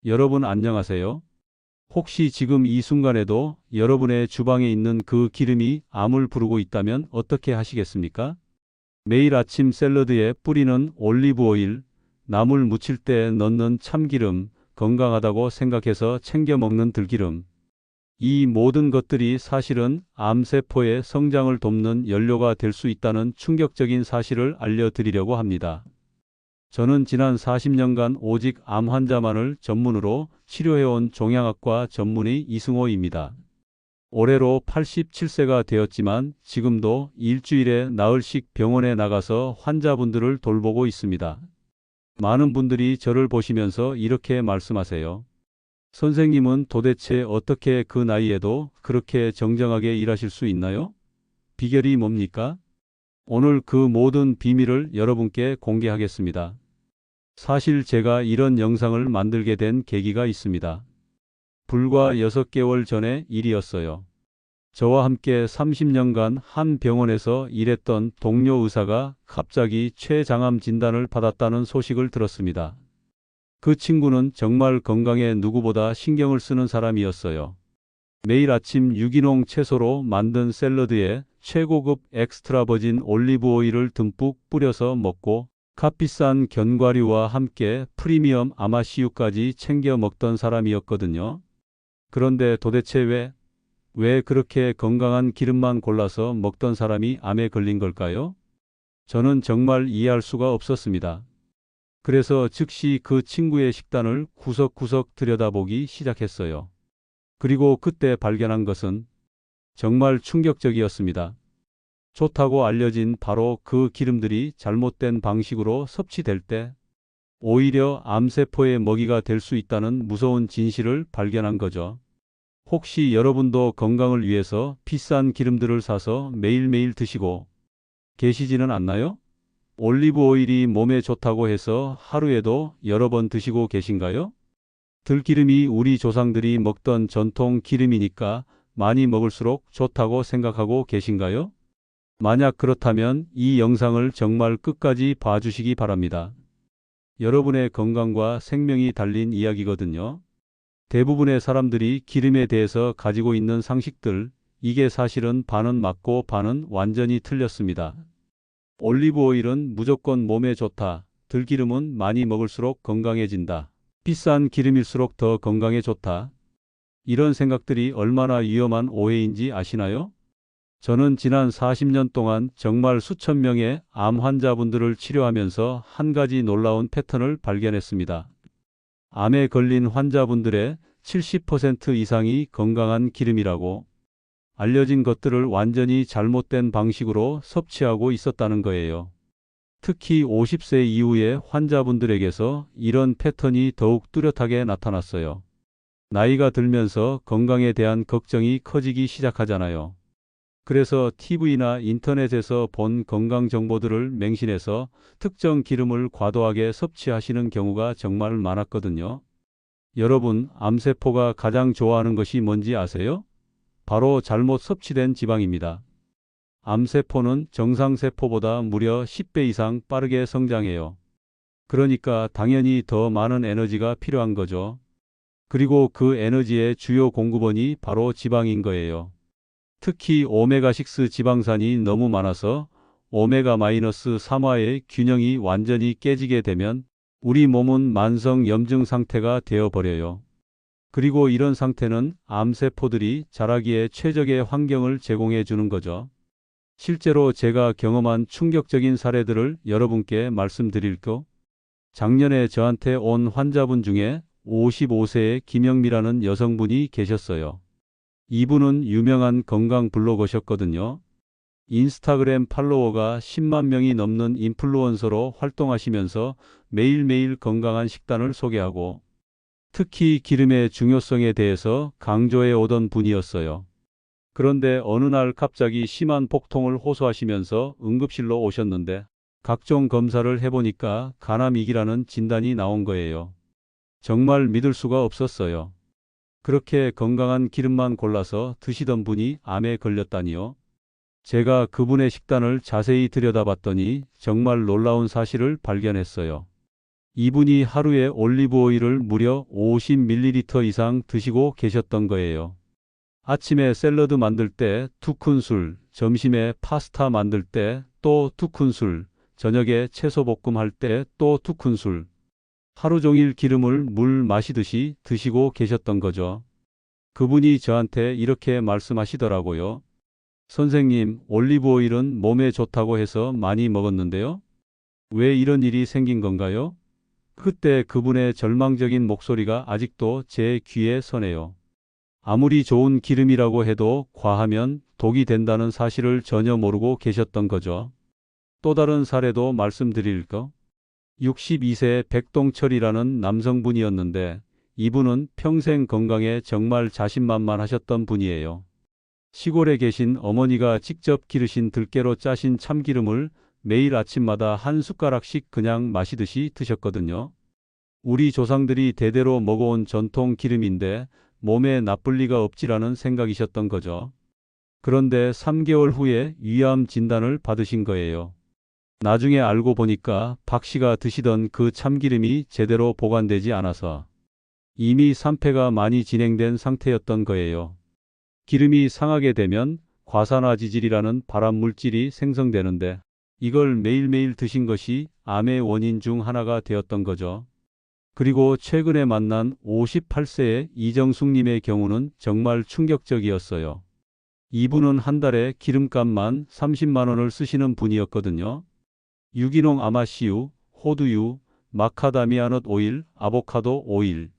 여러분 안녕하세요. 혹시 지금 이 순간에도 여러분의 주방에 있는 그 기름이 암을 부르고 있다면 어떻게 하시겠습니까? 매일 아침 샐러드에 뿌리는 올리브 오일, 나물 무칠 때 넣는 참기름, 건강하다고 생각해서 챙겨 먹는 들기름. 이 모든 것들이 사실은 암세포의 성장을 돕는 연료가 될 수 있다는 충격적인 사실을 알려드리려고 합니다. 저는 지난 40년간 오직 암 환자만을 전문으로 치료해온 종양학과 전문의 이승호입니다. 올해로 87세가 되었지만 지금도 일주일에 나흘씩 병원에 나가서 환자분들을 돌보고 있습니다. 많은 분들이 저를 보시면서 이렇게 말씀하세요. 선생님은 도대체 어떻게 그 나이에도 그렇게 정정하게 일하실 수 있나요? 비결이 뭡니까? 오늘 그 모든 비밀을 여러분께 공개하겠습니다. 사실 제가 이런 영상을 만들게 된 계기가 있습니다. 불과 6개월 전의 일이었어요. 저와 함께 30년간 한 병원에서 일했던 동료 의사가 갑자기 췌장암 진단을 받았다는 소식을 들었습니다. 그 친구는 정말 건강에 누구보다 신경을 쓰는 사람이었어요. 매일 아침 유기농 채소로 만든 샐러드에 최고급 엑스트라 버진 올리브 오일을 듬뿍 뿌려서 먹고 값비싼 견과류와 함께 프리미엄 아마씨유까지 챙겨 먹던 사람이었거든요. 그런데 도대체 왜 그렇게 건강한 기름만 골라서 먹던 사람이 암에 걸린 걸까요? 저는 정말 이해할 수가 없었습니다. 그래서 즉시 그 친구의 식단을 구석구석 들여다보기 시작했어요. 그리고 그때 발견한 것은 정말 충격적이었습니다. 좋다고 알려진 바로 그 기름들이 잘못된 방식으로 섭취될 때 오히려 암세포의 먹이가 될 수 있다는 무서운 진실을 발견한 거죠. 혹시 여러분도 건강을 위해서 비싼 기름들을 사서 매일매일 드시고 계시지는 않나요? 올리브 오일이 몸에 좋다고 해서 하루에도 여러 번 드시고 계신가요? 들기름이 우리 조상들이 먹던 전통 기름이니까 많이 먹을수록 좋다고 생각하고 계신가요? 만약 그렇다면 이 영상을 정말 끝까지 봐주시기 바랍니다. 여러분의 건강과 생명이 달린 이야기거든요. 대부분의 사람들이 기름에 대해서 가지고 있는 상식들, 이게 사실은 반은 맞고 반은 완전히 틀렸습니다. 올리브 오일은 무조건 몸에 좋다. 들기름은 많이 먹을수록 건강해진다. 비싼 기름일수록 더 건강에 좋다. 이런 생각들이 얼마나 위험한 오해인지 아시나요? 저는 지난 40년 동안 정말 수천 명의 암 환자분들을 치료하면서 한 가지 놀라운 패턴을 발견했습니다. 암에 걸린 환자분들의 70% 이상이 건강한 기름이라고 알려진 것들을 완전히 잘못된 방식으로 섭취하고 있었다는 거예요. 특히 50세 이후의 환자분들에게서 이런 패턴이 더욱 뚜렷하게 나타났어요. 나이가 들면서 건강에 대한 걱정이 커지기 시작하잖아요. 그래서 TV나 인터넷에서 본 건강 정보들을 맹신해서 특정 기름을 과도하게 섭취하시는 경우가 정말 많았거든요. 여러분, 암세포가 가장 좋아하는 것이 뭔지 아세요? 바로 잘못 섭취된 지방입니다. 암세포는 정상세포보다 무려 10배 이상 빠르게 성장해요. 그러니까 당연히 더 많은 에너지가 필요한 거죠. 그리고 그 에너지의 주요 공급원이 바로 지방인 거예요. 특히 오메가6 지방산이 너무 많아서 오메가-3화의 균형이 완전히 깨지게 되면 우리 몸은 만성 염증 상태가 되어버려요. 그리고 이런 상태는 암세포들이 자라기에 최적의 환경을 제공해 주는 거죠. 실제로 제가 경험한 충격적인 사례들을 여러분께 말씀드릴게요. 작년에 저한테 온 환자분 중에 55세의 김영미라는 여성분이 계셨어요. 이분은 유명한 건강 블로거셨거든요. 인스타그램 팔로워가 10만 명이 넘는 인플루언서로 활동하시면서 매일매일 건강한 식단을 소개하고 특히 기름의 중요성에 대해서 강조해 오던 분이었어요. 그런데 어느 날 갑자기 심한 복통을 호소하시면서 응급실로 오셨는데 각종 검사를 해보니까 간암이기라는 진단이 나온 거예요. 정말 믿을 수가 없었어요. 그렇게 건강한 기름만 골라서 드시던 분이 암에 걸렸다니요. 제가 그분의 식단을 자세히 들여다봤더니 정말 놀라운 사실을 발견했어요. 이분이 하루에 올리브 오일을 무려 50ml 이상 드시고 계셨던 거예요. 아침에 샐러드 만들 때 2큰술, 점심에 파스타 만들 때 또 2큰술, 저녁에 채소볶음 할 때 또 2큰술. 하루 종일 기름을 물 마시듯이 드시고 계셨던 거죠. 그분이 저한테 이렇게 말씀하시더라고요. 선생님, 올리브 오일은 몸에 좋다고 해서 많이 먹었는데요. 왜 이런 일이 생긴 건가요? 그때 그분의 절망적인 목소리가 아직도 제 귀에 서네요. 아무리 좋은 기름이라고 해도 과하면 독이 된다는 사실을 전혀 모르고 계셨던 거죠. 또 다른 사례도 말씀드릴까? 62세 백동철이라는 남성분이었는데 이분은 평생 건강에 정말 자신만만하셨던 분이에요. 시골에 계신 어머니가 직접 기르신 들깨로 짜신 참기름을 매일 아침마다 한 숟가락씩 그냥 마시듯이 드셨거든요. 우리 조상들이 대대로 먹어온 전통 기름인데 몸에 나쁠 리가 없지라는 생각이셨던 거죠. 그런데 3개월 후에 위암 진단을 받으신 거예요. 나중에 알고 보니까 박 씨가 드시던 그 참기름이 제대로 보관되지 않아서 이미 산패가 많이 진행된 상태였던 거예요. 기름이 상하게 되면 과산화지질이라는 발암물질이 생성되는데 이걸 매일매일 드신 것이 암의 원인 중 하나가 되었던 거죠. 그리고 최근에 만난 58세의 이정숙님의 경우는 정말 충격적이었어요. 이분은 한 달에 기름값만 30만 원을 쓰시는 분이었거든요. 유기농 아마씨유, 호두유, 마카다미아넛 오일, 아보카도 오일,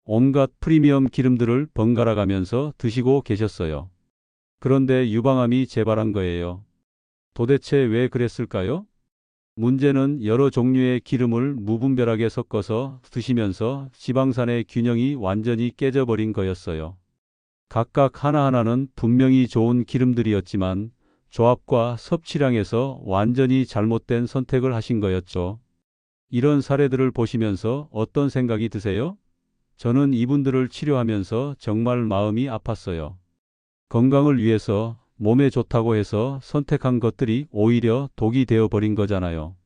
온갖 프리미엄 기름들을 번갈아 가면서 드시고 계셨어요. 그런데 유방암이 재발한 거예요. 도대체 왜 그랬을까요? 문제는 여러 종류의 기름을 무분별하게 섞어서 드시면서 지방산의 균형이 완전히 깨져버린 거였어요. 각각 하나하나는 분명히 좋은 기름들이었지만 조합과 섭취량에서 완전히 잘못된 선택을 하신 거였죠. 이런 사례들을 보시면서 어떤 생각이 드세요? 저는 이분들을 치료하면서 정말 마음이 아팠어요. 건강을 위해서 몸에 좋다고 해서 선택한 것들이 오히려 독이 되어버린 거잖아요.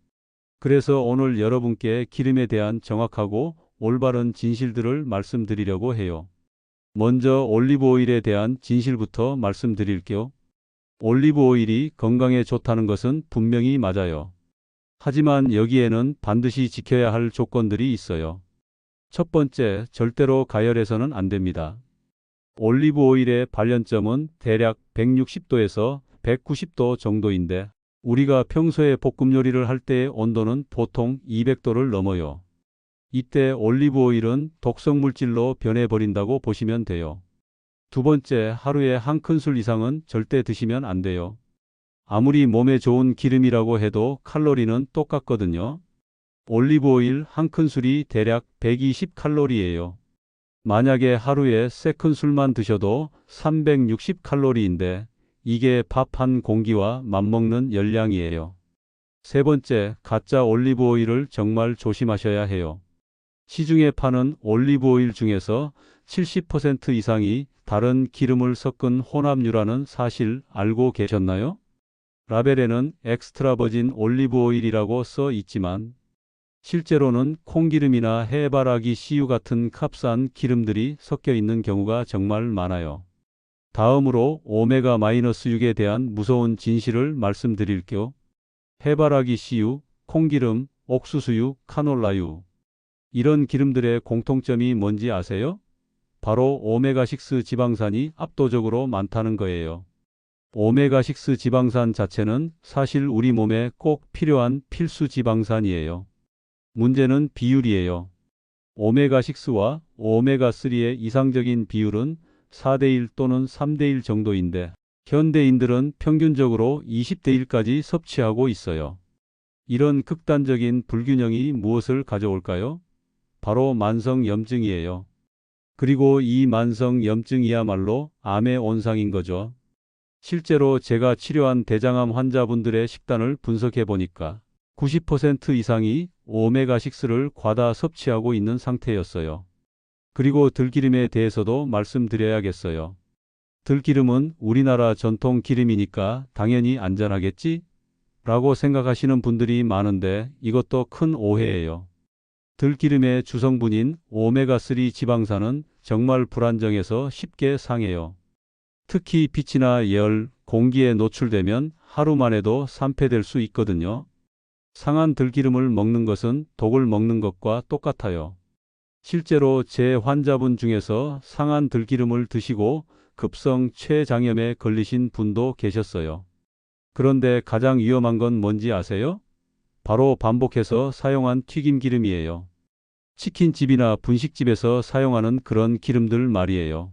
그래서 오늘 여러분께 기름에 대한 정확하고 올바른 진실들을 말씀드리려고 해요. 먼저 올리브 오일에 대한 진실부터 말씀드릴게요. 올리브 오일이 건강에 좋다는 것은 분명히 맞아요. 하지만 여기에는 반드시 지켜야 할 조건들이 있어요. 첫 번째, 절대로 가열해서는 안 됩니다. 올리브 오일의 발연점은 대략 160도에서 190도 정도인데 우리가 평소에 볶음 요리를 할 때의 온도는 보통 200도를 넘어요. 이때 올리브 오일은 독성 물질로 변해버린다고 보시면 돼요. 두 번째, 하루에 한 큰술 이상은 절대 드시면 안 돼요. 아무리 몸에 좋은 기름이라고 해도 칼로리는 똑같거든요. 올리브 오일 한 큰술이 대략 120칼로리예요. 만약에 하루에 세 큰술만 드셔도 360칼로리인데 이게 밥 한 공기와 맞먹는 열량이에요. 세 번째, 가짜 올리브 오일을 정말 조심하셔야 해요. 시중에 파는 올리브 오일 중에서 70% 이상이 다른 기름을 섞은 혼합유라는 사실 알고 계셨나요? 라벨에는 엑스트라 버진 올리브 오일이라고 써 있지만 실제로는 콩기름이나 해바라기 씨유 같은 값싼 기름들이 섞여 있는 경우가 정말 많아요. 다음으로 오메가-6에 대한 무서운 진실을 말씀드릴게요. 해바라기 씨유, 콩기름, 옥수수유, 카놀라유. 이런 기름들의 공통점이 뭔지 아세요? 바로 오메가6 지방산이 압도적으로 많다는 거예요. 오메가6 지방산 자체는 사실 우리 몸에 꼭 필요한 필수 지방산이에요. 문제는 비율이에요. 오메가6와 오메가3의 이상적인 비율은 4대1 또는 3대1 정도인데 현대인들은 평균적으로 20대1까지 섭취하고 있어요. 이런 극단적인 불균형이 무엇을 가져올까요? 바로 만성염증이에요. 그리고 이 만성염증이야말로 암의 온상인 거죠. 실제로 제가 치료한 대장암 환자분들의 식단을 분석해 보니까 90% 이상이 오메가6를 과다 섭취하고 있는 상태였어요. 그리고 들기름에 대해서도 말씀드려야겠어요. 들기름은 우리나라 전통 기름이니까 당연히 안전하겠지? 라고 생각하시는 분들이 많은데 이것도 큰 오해예요. 들기름의 주성분인 오메가3 지방산은 정말 불안정해서 쉽게 상해요. 특히 빛이나 열, 공기에 노출되면 하루만 해도 산패될 수 있거든요. 상한 들기름을 먹는 것은 독을 먹는 것과 똑같아요. 실제로 제 환자분 중에서 상한 들기름을 드시고 급성 췌장염에 걸리신 분도 계셨어요. 그런데 가장 위험한 건 뭔지 아세요? 바로 반복해서 사용한 튀김기름이에요. 치킨집이나 분식집에서 사용하는 그런 기름들 말이에요.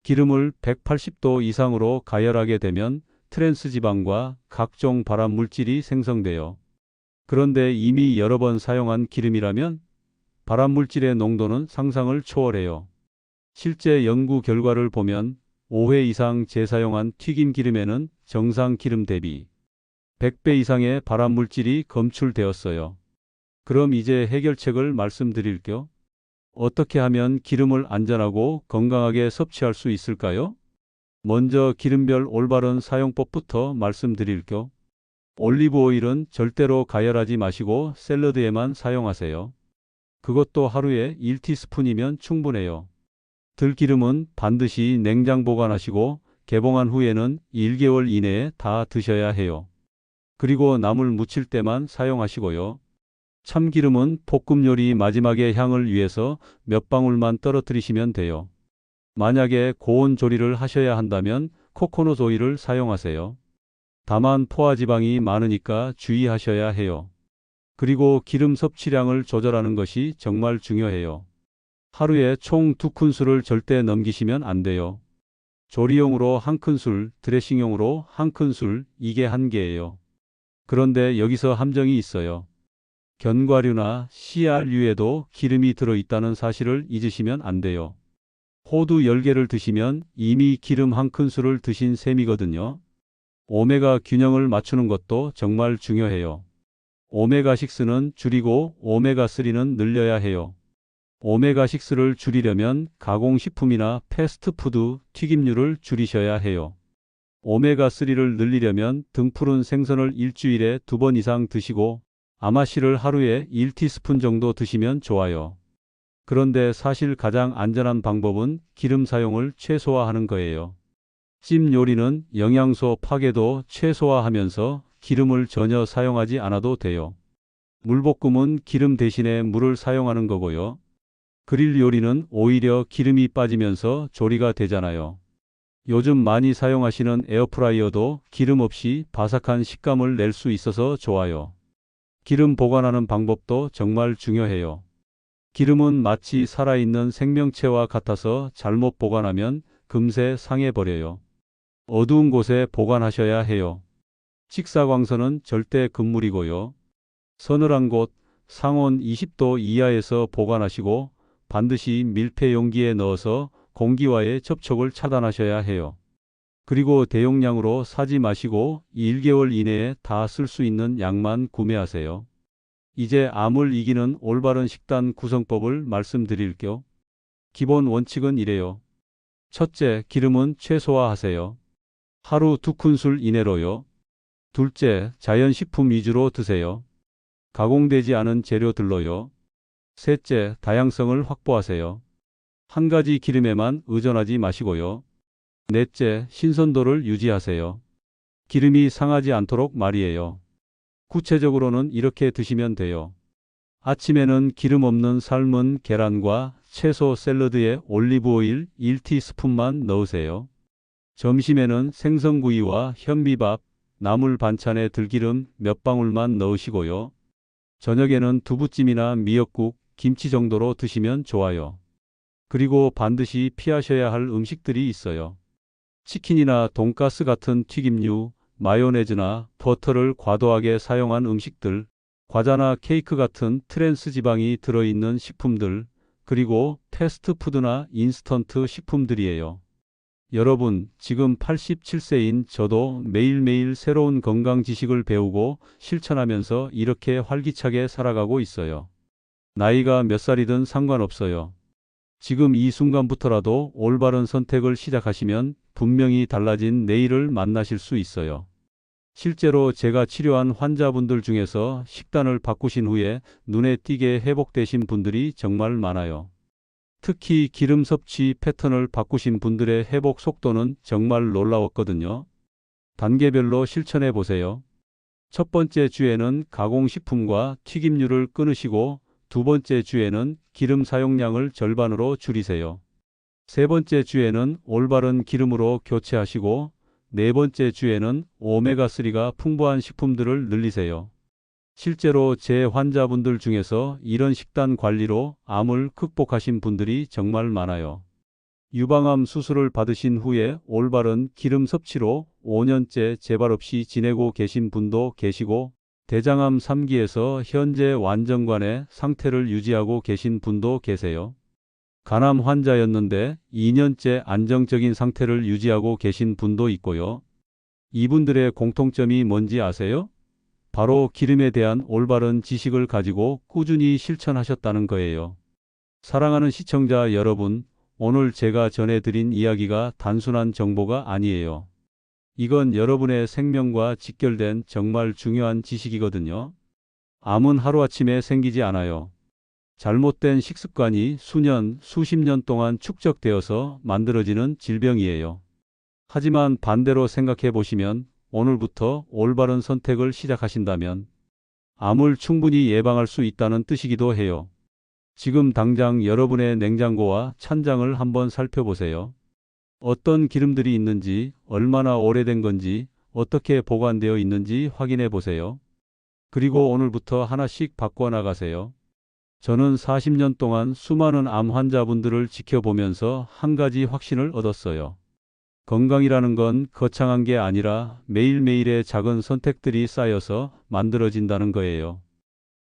기름을 180도 이상으로 가열하게 되면 트랜스지방과 각종 발암 물질이 생성돼요. 그런데 이미 여러 번 사용한 기름이라면 발암 물질의 농도는 상상을 초월해요. 실제 연구 결과를 보면 5회 이상 재사용한 튀김 기름에는 정상 기름 대비 100배 이상의 발암 물질이 검출되었어요. 그럼 이제 해결책을 말씀드릴게요. 어떻게 하면 기름을 안전하고 건강하게 섭취할 수 있을까요? 먼저 기름별 올바른 사용법부터 말씀드릴게요. 올리브 오일은 절대로 가열하지 마시고 샐러드에만 사용하세요. 그것도 하루에 1티스푼이면 충분해요. 들기름은 반드시 냉장 보관하시고 개봉한 후에는 1개월 이내에 다 드셔야 해요. 그리고 나물 무칠 때만 사용하시고요. 참기름은 볶음 요리 마지막에 향을 위해서 몇 방울만 떨어뜨리시면 돼요. 만약에 고온 조리를 하셔야 한다면 코코넛 오일을 사용하세요. 다만 포화지방이 많으니까 주의하셔야 해요. 그리고 기름 섭취량을 조절하는 것이 정말 중요해요. 하루에 총 2큰술을 절대 넘기시면 안 돼요. 조리용으로 1큰술, 드레싱용으로 1큰술, 이게 한계예요. 그런데 여기서 함정이 있어요. 견과류나 씨알류에도 기름이 들어있다는 사실을 잊으시면 안 돼요. 호두 10개를 드시면 이미 기름 1큰술을 드신 셈이거든요. 오메가 균형을 맞추는 것도 정말 중요해요. 오메가6는 줄이고 오메가3는 늘려야 해요. 오메가6를 줄이려면 가공식품이나 패스트푸드, 튀김류를 줄이셔야 해요. 오메가3를 늘리려면 등푸른 생선을 일주일에 2번 이상 드시고 아마씨를 하루에 1티스푼 정도 드시면 좋아요. 그런데 사실 가장 안전한 방법은 기름 사용을 최소화하는 거예요. 찜 요리는 영양소 파괴도 최소화하면서 기름을 전혀 사용하지 않아도 돼요. 물볶음은 기름 대신에 물을 사용하는 거고요. 그릴 요리는 오히려 기름이 빠지면서 조리가 되잖아요. 요즘 많이 사용하시는 에어프라이어도 기름 없이 바삭한 식감을 낼 수 있어서 좋아요. 기름 보관하는 방법도 정말 중요해요. 기름은 마치 살아있는 생명체와 같아서 잘못 보관하면 금세 상해버려요. 어두운 곳에 보관하셔야 해요. 직사광선은 절대 금물이고요. 서늘한 곳, 상온 20도 이하에서 보관하시고 반드시 밀폐 용기에 넣어서 공기와의 접촉을 차단하셔야 해요. 그리고 대용량으로 사지 마시고 1개월 이내에 다 쓸 수 있는 양만 구매하세요. 이제 암을 이기는 올바른 식단 구성법을 말씀드릴게요. 기본 원칙은 이래요. 첫째, 기름은 최소화하세요. 하루 2큰술 이내로요. 둘째, 자연식품 위주로 드세요. 가공되지 않은 재료들로요. 셋째, 다양성을 확보하세요. 한 가지 기름에만 의존하지 마시고요. 넷째, 신선도를 유지하세요. 기름이 상하지 않도록 말이에요. 구체적으로는 이렇게 드시면 돼요. 아침에는 기름 없는 삶은 계란과 채소 샐러드에 올리브 오일 1티스푼만 넣으세요. 점심에는 생선구이와 현미밥, 나물 반찬에 들기름 몇 방울만 넣으시고요. 저녁에는 두부찜이나 미역국, 김치 정도로 드시면 좋아요. 그리고 반드시 피하셔야 할 음식들이 있어요. 치킨이나 돈가스 같은 튀김류, 마요네즈나 버터를 과도하게 사용한 음식들, 과자나 케이크 같은 트랜스 지방이 들어있는 식품들, 그리고 패스트푸드나 인스턴트 식품들이에요. 여러분, 지금 87세인 저도 매일매일 새로운 건강 지식을 배우고 실천하면서 이렇게 활기차게 살아가고 있어요. 나이가 몇 살이든 상관없어요. 지금 이 순간부터라도 올바른 선택을 시작하시면 분명히 달라진 내일을 만나실 수 있어요. 실제로 제가 치료한 환자분들 중에서 식단을 바꾸신 후에 눈에 띄게 회복되신 분들이 정말 많아요. 특히 기름 섭취 패턴을 바꾸신 분들의 회복 속도는 정말 놀라웠거든요. 단계별로 실천해 보세요. 첫 번째 주에는 가공식품과 튀김류를 끊으시고 두 번째 주에는 기름 사용량을 절반으로 줄이세요. 세 번째 주에는 올바른 기름으로 교체하시고 네 번째 주에는 오메가3가 풍부한 식품들을 늘리세요. 실제로 제 환자분들 중에서 이런 식단 관리로 암을 극복하신 분들이 정말 많아요. 유방암 수술을 받으신 후에 올바른 기름 섭취로 5년째 재발 없이 지내고 계신 분도 계시고, 대장암 3기에서 현재 완전관의 상태를 유지하고 계신 분도 계세요. 간암 환자였는데 2년째 안정적인 상태를 유지하고 계신 분도 있고요. 이분들의 공통점이 뭔지 아세요? 바로 기름에 대한 올바른 지식을 가지고 꾸준히 실천하셨다는 거예요. 사랑하는 시청자 여러분, 오늘 제가 전해드린 이야기가 단순한 정보가 아니에요. 이건 여러분의 생명과 직결된 정말 중요한 지식이거든요. 암은 하루아침에 생기지 않아요. 잘못된 식습관이 수년, 수십 년 동안 축적되어서 만들어지는 질병이에요. 하지만 반대로 생각해 보시면 오늘부터 올바른 선택을 시작하신다면 암을 충분히 예방할 수 있다는 뜻이기도 해요. 지금 당장 여러분의 냉장고와 찬장을 한번 살펴보세요. 어떤 기름들이 있는지, 얼마나 오래된 건지, 어떻게 보관되어 있는지 확인해 보세요. 그리고 오늘부터 하나씩 바꿔 나가세요. 저는 40년 동안 수많은 암 환자분들을 지켜보면서 한 가지 확신을 얻었어요. 건강이라는 건 거창한 게 아니라 매일매일의 작은 선택들이 쌓여서 만들어진다는 거예요.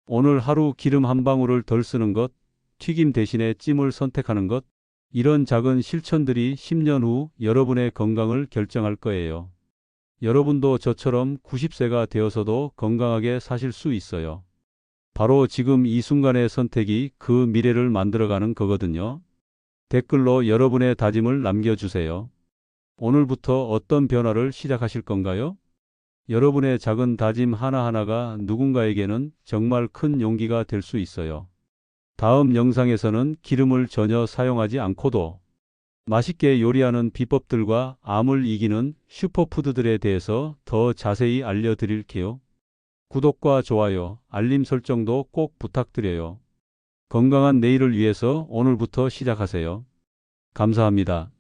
오늘 하루 기름 한 방울을 덜 쓰는 것, 튀김 대신에 찜을 선택하는 것, 이런 작은 실천들이 10년 후 여러분의 건강을 결정할 거예요. 여러분도 저처럼 90세가 되어서도 건강하게 사실 수 있어요. 바로 지금 이 순간의 선택이 그 미래를 만들어가는 거거든요. 댓글로 여러분의 다짐을 남겨주세요. 오늘부터 어떤 변화를 시작하실 건가요? 여러분의 작은 다짐 하나하나가 누군가에게는 정말 큰 용기가 될 수 있어요. 다음 영상에서는 기름을 전혀 사용하지 않고도 맛있게 요리하는 비법들과 암을 이기는 슈퍼푸드들에 대해서 더 자세히 알려드릴게요. 구독과 좋아요, 알림 설정도 꼭 부탁드려요. 건강한 내일을 위해서 오늘부터 시작하세요. 감사합니다.